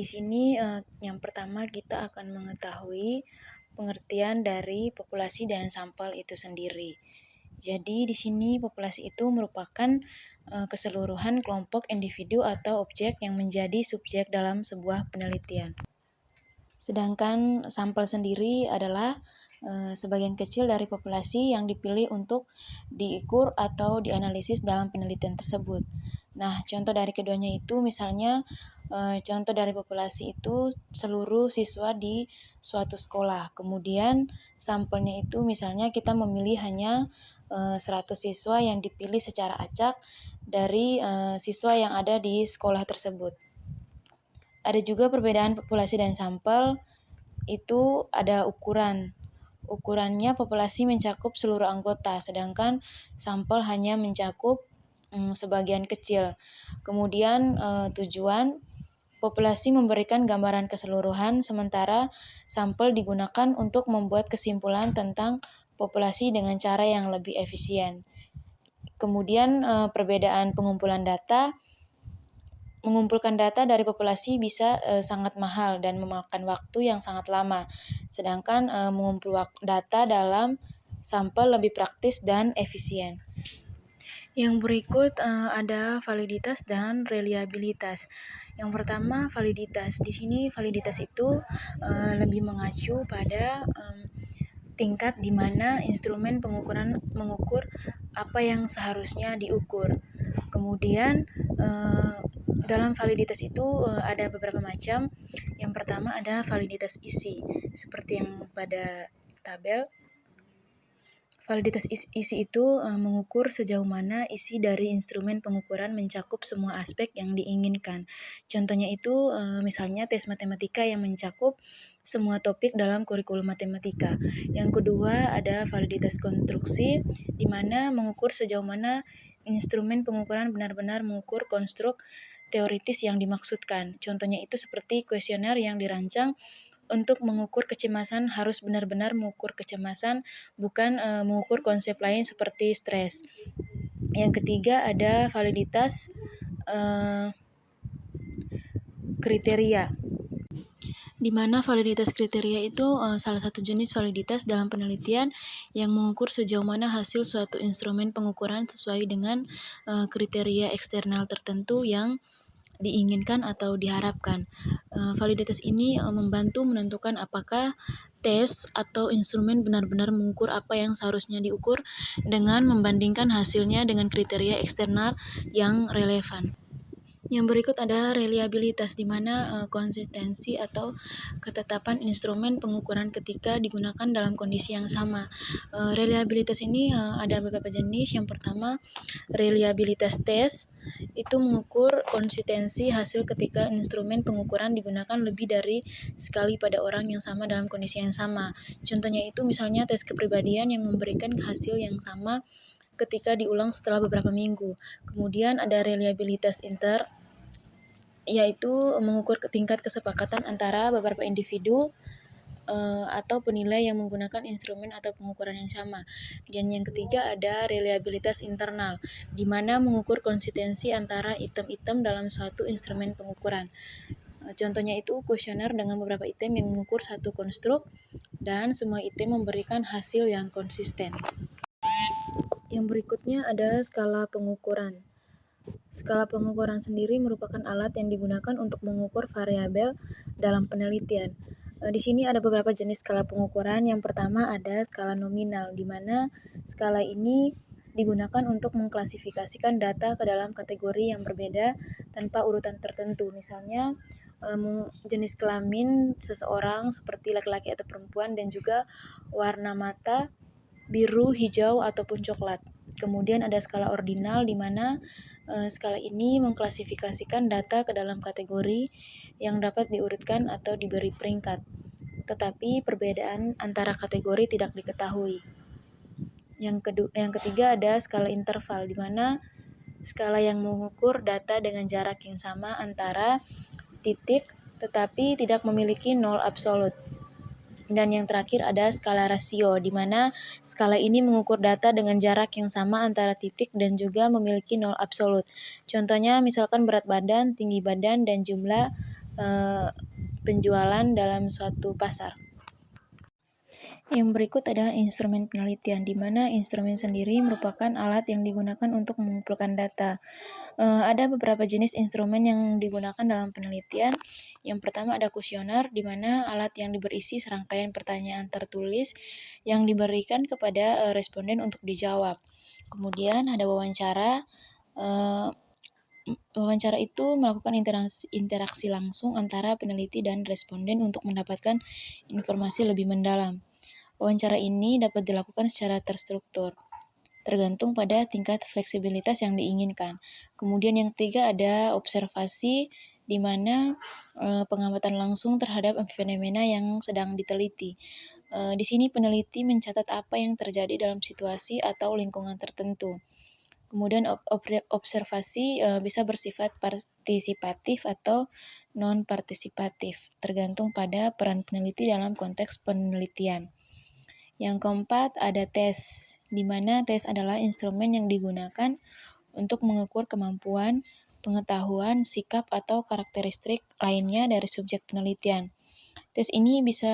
di sini yang pertama kita akan mengetahui pengertian dari populasi dan sampel itu sendiri. Jadi di sini populasi itu merupakan keseluruhan kelompok individu atau objek yang menjadi subjek dalam sebuah penelitian. Sedangkan sampel sendiri adalah sebagian kecil dari populasi yang dipilih untuk diukur atau dianalisis dalam penelitian tersebut. Nah, contoh dari keduanya itu misalnya contoh dari populasi itu seluruh siswa di suatu sekolah. Kemudian sampelnya itu misalnya kita memilih hanya 100 siswa yang dipilih secara acak dari siswa yang ada di sekolah tersebut. Ada juga perbedaan populasi dan sampel, itu ada ukuran. Ukurannya populasi mencakup seluruh anggota, sedangkan sampel hanya mencakup sebagian kecil. Kemudian tujuan, populasi memberikan gambaran keseluruhan, sementara sampel digunakan untuk membuat kesimpulan tentang populasi dengan cara yang lebih efisien. Kemudian perbedaan pengumpulan data. Mengumpulkan data dari populasi bisa sangat mahal dan memakan waktu yang sangat lama, sedangkan mengumpul data dalam sampel lebih praktis dan efisien. Yang berikut ada validitas dan reliabilitas. Yang pertama, validitas. Di sini validitas itu lebih mengacu pada tingkat di mana instrumen pengukuran mengukur apa yang seharusnya diukur. Kemudian dalam validitas itu ada beberapa macam. Yang pertama ada validitas isi, seperti yang pada tabel. Validitas isi itu mengukur sejauh mana isi dari instrumen pengukuran mencakup semua aspek yang diinginkan. Contohnya itu misalnya tes matematika yang mencakup semua topik dalam kurikulum matematika. Yang kedua ada validitas konstruksi, di mana mengukur sejauh mana instrumen pengukuran benar-benar mengukur konstruk teoritis yang dimaksudkan. Contohnya itu seperti kuesioner yang dirancang untuk mengukur kecemasan harus benar-benar mengukur kecemasan, bukan mengukur konsep lain seperti stres. Yang ketiga ada validitas kriteria, di mana validitas kriteria itu salah satu jenis validitas dalam penelitian yang mengukur sejauh mana hasil suatu instrumen pengukuran sesuai dengan kriteria eksternal tertentu yang diinginkan atau diharapkan. Validitas ini membantu menentukan apakah tes atau instrumen benar-benar mengukur apa yang seharusnya diukur dengan membandingkan hasilnya dengan kriteria eksternal yang relevan. Yang berikut ada reliabilitas, di mana konsistensi atau ketetapan instrumen pengukuran ketika digunakan dalam kondisi yang sama. Reliabilitas ini ada beberapa jenis. Yang pertama, reliabilitas tes, itu mengukur konsistensi hasil ketika instrumen pengukuran digunakan lebih dari sekali pada orang yang sama dalam kondisi yang sama. Contohnya itu misalnya tes kepribadian yang memberikan hasil yang sama ketika diulang setelah beberapa minggu. Kemudian ada reliabilitas inter, yaitu mengukur tingkat kesepakatan antara beberapa individu atau penilai yang menggunakan instrumen atau pengukuran yang sama. Dan yang ketiga ada reliabilitas internal, di mana mengukur konsistensi antara item-item dalam suatu instrumen pengukuran. Contohnya itu kuesioner dengan beberapa item yang mengukur satu konstruk dan semua item memberikan hasil yang konsisten. Yang berikutnya ada skala pengukuran. Skala pengukuran sendiri merupakan alat yang digunakan untuk mengukur variabel dalam penelitian. Di sini ada beberapa jenis skala pengukuran. Yang pertama ada skala nominal, di mana skala ini digunakan untuk mengklasifikasikan data ke dalam kategori yang berbeda tanpa urutan tertentu. Misalnya jenis kelamin seseorang seperti laki-laki atau perempuan, dan juga warna mata, biru, hijau, ataupun coklat. Kemudian ada skala ordinal, di mana skala ini mengklasifikasikan data ke dalam kategori yang dapat diurutkan atau diberi peringkat, tetapi perbedaan antara kategori tidak diketahui. Yang ketiga ada skala interval, di mana skala yang mengukur data dengan jarak yang sama antara titik tetapi tidak memiliki nol absolut. Dan yang terakhir ada skala rasio, di mana skala ini mengukur data dengan jarak yang sama antara titik dan juga memiliki nol absolut. Contohnya misalkan berat badan, tinggi badan, dan jumlah penjualan dalam suatu pasar. Yang berikut adalah instrumen penelitian, di mana instrumen sendiri merupakan alat yang digunakan untuk mengumpulkan data. Ada beberapa jenis instrumen yang digunakan dalam penelitian. Yang pertama ada kuesioner, di mana alat yang berisi serangkaian pertanyaan tertulis yang diberikan kepada responden untuk dijawab. Kemudian ada wawancara. Wawancara itu melakukan interaksi langsung antara peneliti dan responden untuk mendapatkan informasi lebih mendalam. Wawancara ini dapat dilakukan secara terstruktur, tergantung pada tingkat fleksibilitas yang diinginkan. Kemudian yang ketiga ada observasi, di mana pengamatan langsung terhadap fenomena yang sedang diteliti. Di sini peneliti mencatat apa yang terjadi dalam situasi atau lingkungan tertentu. Kemudian observasi bisa bersifat partisipatif atau non-partisipatif, tergantung pada peran peneliti dalam konteks penelitian. Yang keempat ada tes, di mana tes adalah instrumen yang digunakan untuk mengukur kemampuan, pengetahuan, sikap, atau karakteristik lainnya dari subjek penelitian. Tes ini bisa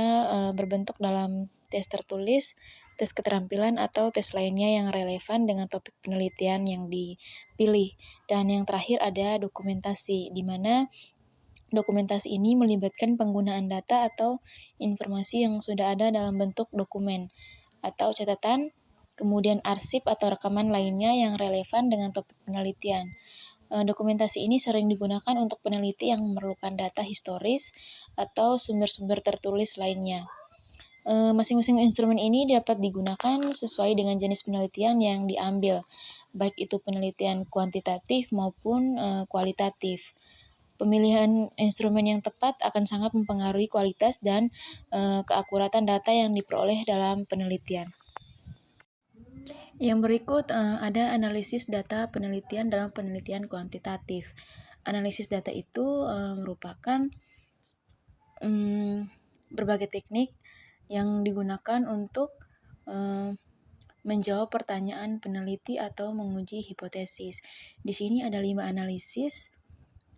berbentuk dalam tes tertulis, tes keterampilan, atau tes lainnya yang relevan dengan topik penelitian yang dipilih. Dan yang terakhir ada dokumentasi, di mana dokumentasi ini melibatkan penggunaan data atau informasi yang sudah ada dalam bentuk dokumen atau catatan, kemudian arsip atau rekaman lainnya yang relevan dengan topik penelitian. Dokumentasi ini sering digunakan untuk peneliti yang memerlukan data historis atau sumber-sumber tertulis lainnya. Masing-masing instrumen ini dapat digunakan sesuai dengan jenis penelitian yang diambil, baik itu penelitian kuantitatif maupun kualitatif. Pemilihan instrumen yang tepat akan sangat mempengaruhi kualitas dan keakuratan data yang diperoleh dalam penelitian. Yang berikut ada analisis data penelitian dalam penelitian kuantitatif. Analisis data itu merupakan berbagai teknik yang digunakan untuk menjawab pertanyaan peneliti atau menguji hipotesis. Di sini ada 5 analisis,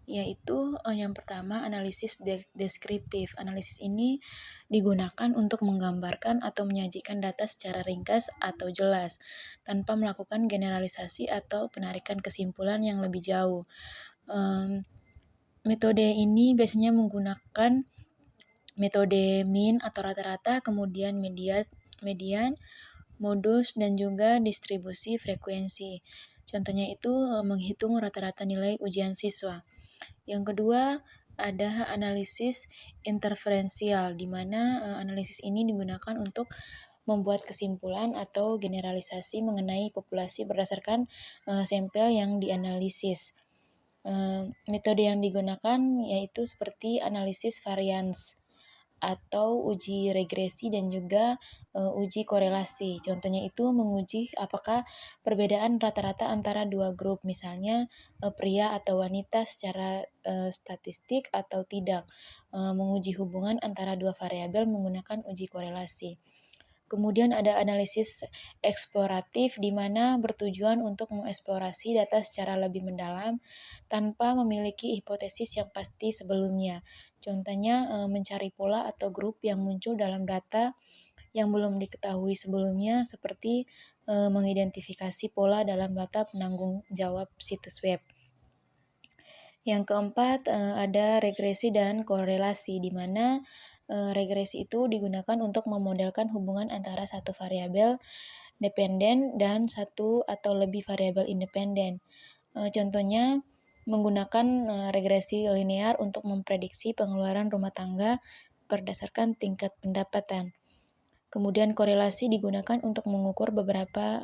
yaitu yang pertama analisis deskriptif. Analisis ini digunakan untuk menggambarkan atau menyajikan data secara ringkas atau jelas, tanpa melakukan generalisasi atau penarikan kesimpulan yang lebih jauh. Metode ini biasanya menggunakan metode mean atau rata-rata, kemudian median, modus, dan juga distribusi frekuensi. Contohnya itu menghitung rata-rata nilai ujian siswa. Yang kedua ada analisis interferensial, di mana analisis ini digunakan untuk membuat kesimpulan atau generalisasi mengenai populasi berdasarkan sampel yang dianalisis. Metode yang digunakan yaitu seperti analisis varians atau uji regresi dan juga uji korelasi. Contohnya itu menguji apakah perbedaan rata-rata antara dua grup, misalnya pria atau wanita secara statistik atau tidak. Menguji hubungan antara dua variabel menggunakan uji korelasi. Kemudian ada analisis eksploratif, di mana bertujuan untuk mengeksplorasi data secara lebih mendalam tanpa memiliki hipotesis yang pasti sebelumnya. Contohnya mencari pola atau grup yang muncul dalam data yang belum diketahui sebelumnya, seperti mengidentifikasi pola dalam data penanggung jawab situs web. Yang keempat ada regresi dan korelasi, di mana regresi itu digunakan untuk memodelkan hubungan antara satu variabel dependen dan satu atau lebih variabel independen. Contohnya menggunakan regresi linear untuk memprediksi pengeluaran rumah tangga berdasarkan tingkat pendapatan. Kemudian korelasi digunakan untuk mengukur beberapa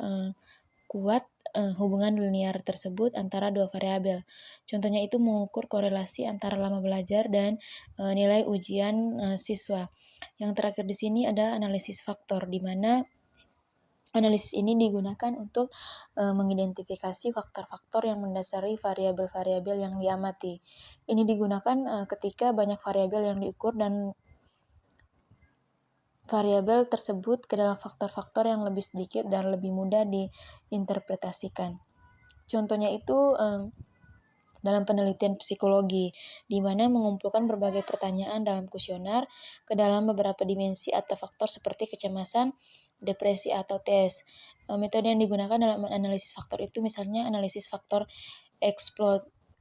kuat hubungan linear tersebut antara dua variabel. Contohnya itu mengukur korelasi antara lama belajar dan nilai ujian siswa. Yang terakhir di sini ada analisis faktor, di mana analisis ini digunakan untuk mengidentifikasi faktor-faktor yang mendasari variabel-variabel yang diamati. Ini digunakan ketika banyak variabel yang diukur dan variabel tersebut ke dalam faktor-faktor yang lebih sedikit dan lebih mudah diinterpretasikan. Contohnya itu dalam penelitian psikologi, di mana mengumpulkan berbagai pertanyaan dalam kuesioner ke dalam beberapa dimensi atau faktor seperti kecemasan, depresi, atau tes. Metode yang digunakan dalam analisis faktor itu misalnya analisis faktor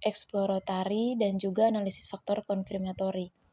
eksploratory dan juga analisis faktor konfirmatori.